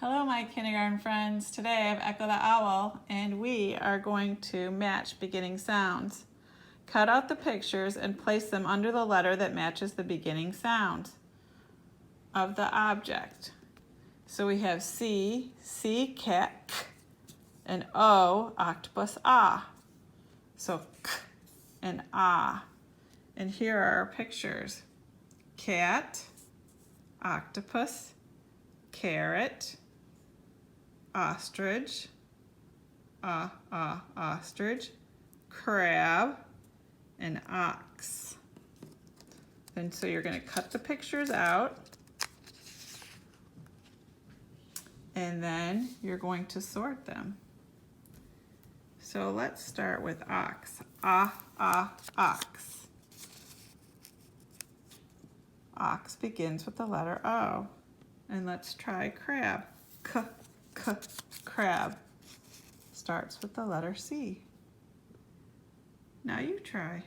Hello, my kindergarten friends. Today I've Echo the Owl, and we are going to match beginning sounds. Cut out the pictures and place them under the letter that matches the beginning sound of the object. So we have C, cat, k, and O, octopus, ah. So k and ah. And here are our pictures. Cat, octopus, carrot, ostrich, ostrich, crab, and ox. And so you're going to cut the pictures out, and then you're going to sort them. So let's start with ox. Ox. Ox begins with the letter O. And let's try crab. Crab starts with the letter C. Now you try.